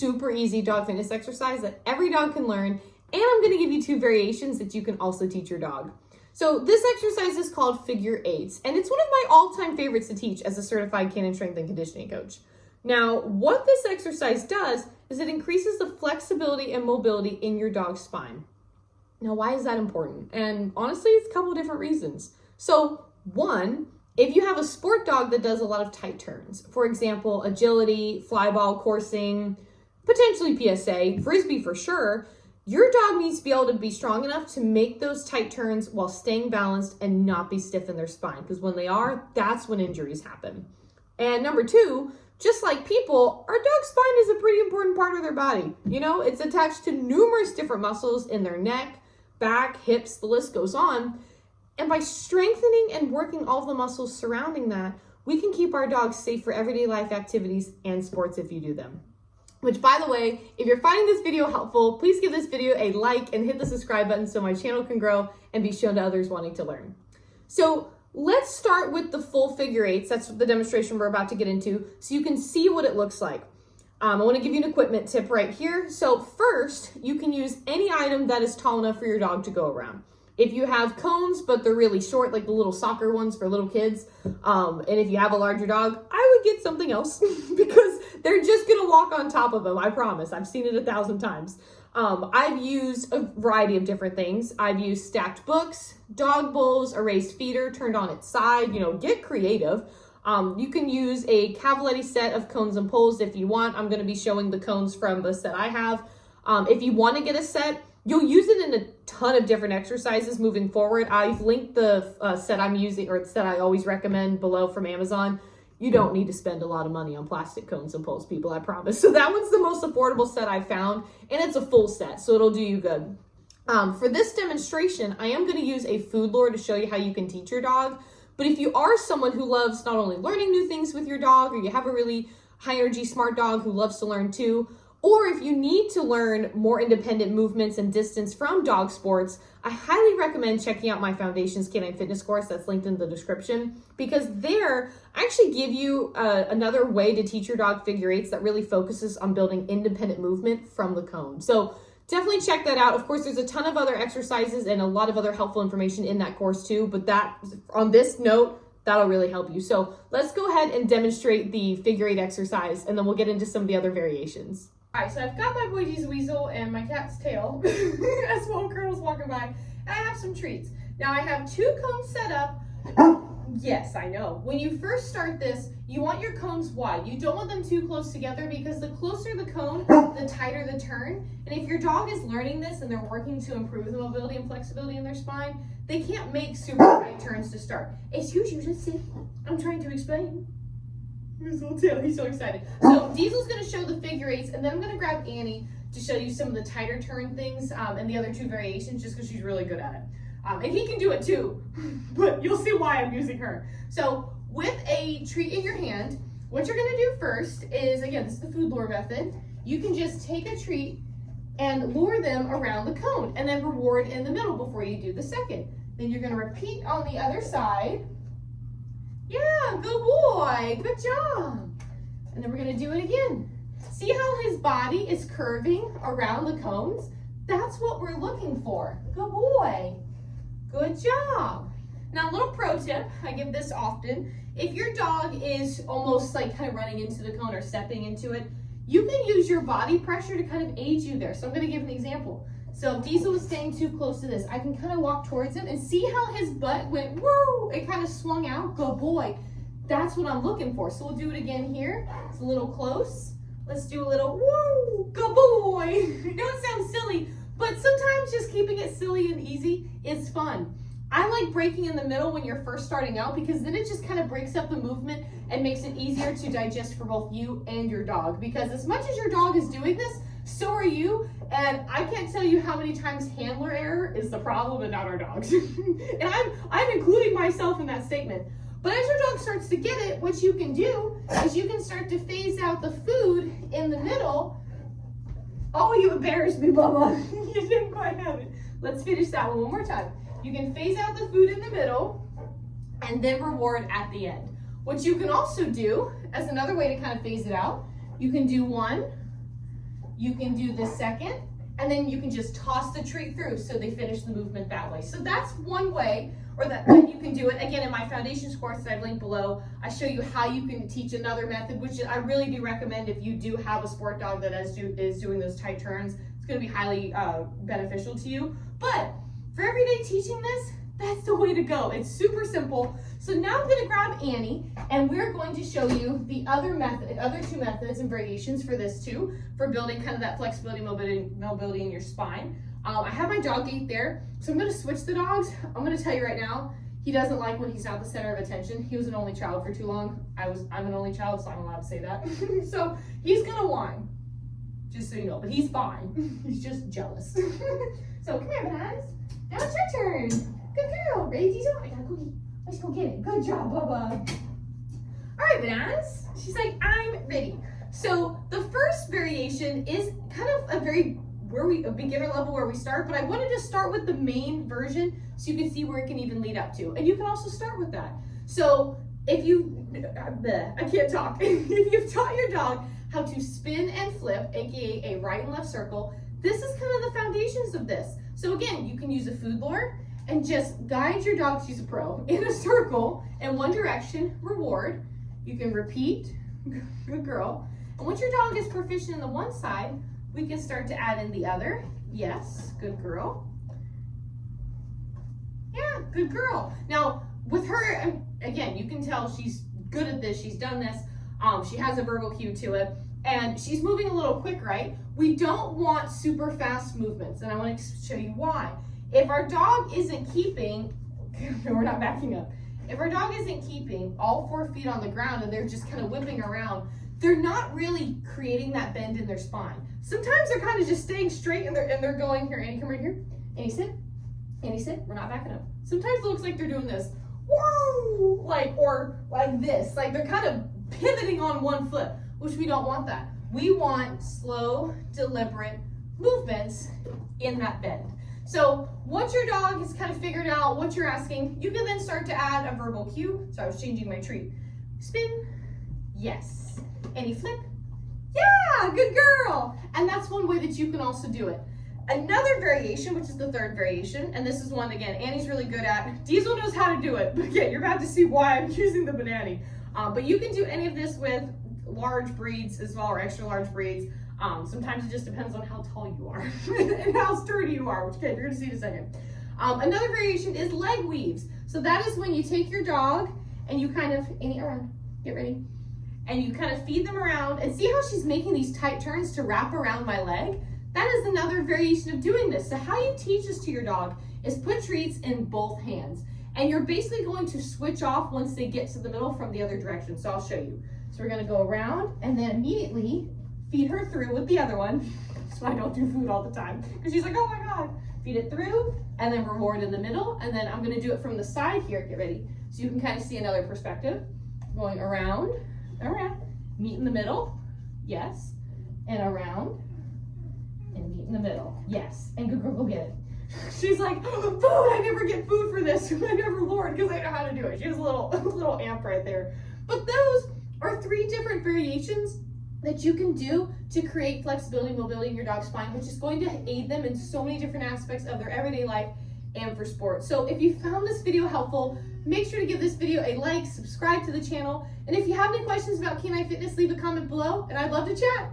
super easy dog fitness exercise that every dog can learn. And I'm gonna give you 2 variations that you can also teach your dog. So this exercise is called figure eights, and it's one of my all-time favorites to teach as a certified canine strength and conditioning coach. Now, what this exercise does is it increases the flexibility and mobility in your dog's spine. Now, why is that important? And honestly, it's a couple of different reasons. So one, if you have a sport dog that does a lot of tight turns, for example, agility, fly ball, coursing, potentially PSA, frisbee for sure, your dog needs to be able to be strong enough to make those tight turns while staying balanced and not be stiff in their spine. Because when they are, that's when injuries happen. And number 2, just like people, our dog's spine is a pretty important part of their body. You know, it's attached to numerous different muscles in their neck, back, hips, the list goes on. And by strengthening and working all of the muscles surrounding that, we can keep our dogs safe for everyday life activities and sports if you do them. Which, by the way, if you're finding this video helpful, please give this video a like and hit the subscribe button so my channel can grow and be shown to others wanting to learn. So let's start with the full figure eights. That's the demonstration we're about to get into, so you can see what it looks like. I want to give you an equipment tip right here. So first, you can use any item that is tall enough for your dog to go around. If you have cones, but they're really short, like the little soccer ones for little kids, and if you have a larger dog, I would get something else because they're just gonna walk on top of them, I promise. I've seen it 1,000 times. I've used a variety of different things. I've used stacked books, dog bowls, a raised feeder turned on its side, get creative. You can use a Cavaletti set of cones and poles if you want. I'm gonna be showing the cones from the set I have. If you wanna get a set, you'll use it in a ton of different exercises moving forward. I've linked the set I'm using, or the set I always recommend, below from Amazon. You don't need to spend a lot of money on plastic cones and poles, people, I promise. So that one's the most affordable set I've found, and it's a full set, so it'll do you good. For this demonstration, I am gonna use a food lure to show you how you can teach your dog. But if you are someone who loves not only learning new things with your dog, or you have a really high energy smart dog who loves to learn too, or if you need to learn more independent movements and distance from dog sports, I highly recommend checking out my Foundations Canine Fitness course that's linked in the description, because there I actually give you another way to teach your dog figure eights that really focuses on building independent movement from the cone. So definitely check that out. Of course, there's a ton of other exercises and a lot of other helpful information in that course too, but that, on this note, that'll really help you. So let's go ahead and demonstrate the figure eight exercise, and then we'll get into some of the other variations. All right, so I've got my boy D's Weasel and my cat's tail as well, Colonel's walking by, and I have some treats. Now I have 2 cones set up. Yes, I know. When you first start this, you want your cones wide. You don't want them too close together, because the closer the cone, the tighter the turn. And if your dog is learning this and they're working to improve the mobility and flexibility in their spine, they can't make super tight turns to start. Excuse you, just sit. I'm trying to explain. His little tail, he's so excited. So Diesel's gonna show the figure eights, and then I'm gonna grab Annie to show you some of the tighter turn things and the other 2 variations, just because she's really good at it. And he can do it too, but you'll see why I'm using her. So with a treat in your hand, what you're gonna do first is, again, this is the food lure method. You can just take a treat and lure them around the cone, and then reward in the middle before you do the second. Then you're gonna repeat on the other side. Yeah, good boy, good job. And then we're gonna do it again. See how his body is curving around the cones? That's what we're looking for. Good boy, good job. Now, a little pro tip, I give this often. If your dog is almost like kind of running into the cone or stepping into it, you can use your body pressure to kind of aid you there. So I'm gonna give an example. So if Diesel was staying too close to this, I can kind of walk towards him and see how his butt went, woo, it kind of swung out. Good boy. That's what I'm looking for. So we'll do it again here. It's a little close. Let's do a little, woo, good boy. I know it sounds silly, but sometimes just keeping it silly and easy is fun. I like breaking in the middle when you're first starting out, because then it just kind of breaks up the movement and makes it easier to digest for both you and your dog. Because as much as your dog is doing this, so are you, and I can't tell you how many times handler error is the problem and not our dogs. And I'm including myself in that statement. But as your dog starts to get it, what you can do is you can start to phase out the food in the middle. Oh, you embarrassed me, Bubba. You didn't quite have it. Let's finish that one more time. You can phase out the food in the middle and then reward at the end. What you can also do, as another way to kind of phase it out, you can do 1, You can do the second, and then you can just toss the treat through so they finish the movement that way. So that's one way, or that you can do it. Again, in my foundations course that I've linked below, I show you how you can teach another method, which I really do recommend if you do have a sport dog that is doing those tight turns. It's going to be highly beneficial to you. But for everyday teaching this, that's the way to go. It's super simple. So now I'm going to grab Annie, and we're going to show you the other two methods and variations for this too, for building kind of that flexibility, mobility in your spine. I have my dog gate there, so I'm going to switch the dogs. I'm going to tell you right now, he doesn't like when he's not the center of attention. He was an only child for too long. I'm an only child, so I'm allowed to say that. So he's going to whine, just so you know, but he's fine. He's just jealous. So come here, Bananas. Now it's your turn. Good girl. Ready, Diesel? I got a cookie. Let's go get it. Good job, Bubba. All right, Bananas. She's like, I'm ready. So the first variation is kind of a beginner level where we start, but I wanted to start with the main version so you can see where it can even lead up to. And you can also start with that. So if I can't talk. If you've taught your dog how to spin and flip, aka a right and left circle, this is kind of the foundations of this. So again, you can use a food lure and just guide your dog, she's a pro, in a circle in one direction, reward. You can repeat, good girl. And once your dog is proficient in the one side, we can start to add in the other. Yes, good girl. Yeah, good girl. Now, with her, again, you can tell she's good at this, she's done this. She has a verbal cue to it, and she's moving a little quick, right? We don't want super fast movements, and I want to show you why. If our dog isn't keeping, we're not backing up. If our dog isn't keeping all 4 feet on the ground and they're just kind of whipping around, they're not really creating that bend in their spine. Sometimes they're kind of just staying straight and they're going, here, Annie, come right here. Annie, sit. Annie, sit. We're not backing up. Sometimes it looks like they're doing this, whoa, or like this. Like they're kind of pivoting on one foot, which we don't want that. We want slow, deliberate movements in that bend. So once your dog has kind of figured out what you're asking, you can then start to add a verbal cue. So I was changing my treat. Spin, yes. Any flip, yeah, good girl. And that's one way that you can also do it. Another variation, which is the third variation, and this is one, again, Annie's really good at. Diesel knows how to do it, but again, you're about to see why I'm using the Banani. But you can do any of this with large breeds as well, or extra large breeds. Sometimes it just depends on how tall you are and how sturdy you are, which you're going to see in a second. Another variation is leg weaves. So that is when you take your dog and you kind of, Annie, around, get ready, and you kind of feed them around, and see how she's making these tight turns to wrap around my leg? That is another variation of doing this. So how you teach this to your dog is put treats in both hands, and you're basically going to switch off once they get to the middle from the other direction. So I'll show you. So we're going to go around and then immediately feed her through with the other one. So I don't do food all the time because she's like, oh my God. Feed it through and then reward in the middle. And then I'm going to do it from the side here. Get ready. So you can kind of see another perspective. Going around, meet in the middle. Yes. And around and meet in the middle. Yes. And good girl, go get it. She's like, food, I never get food for this. I never Lord, because I know how to do it. She has a little amp right there. But those are 3 different variations that you can do to create flexibility, mobility in your dog's spine, which is going to aid them in so many different aspects of their everyday life and for sport. So if you found this video helpful, make sure to give this video a like, subscribe to the channel, and if you have any questions about canine fitness, leave a comment below, and I'd love to chat.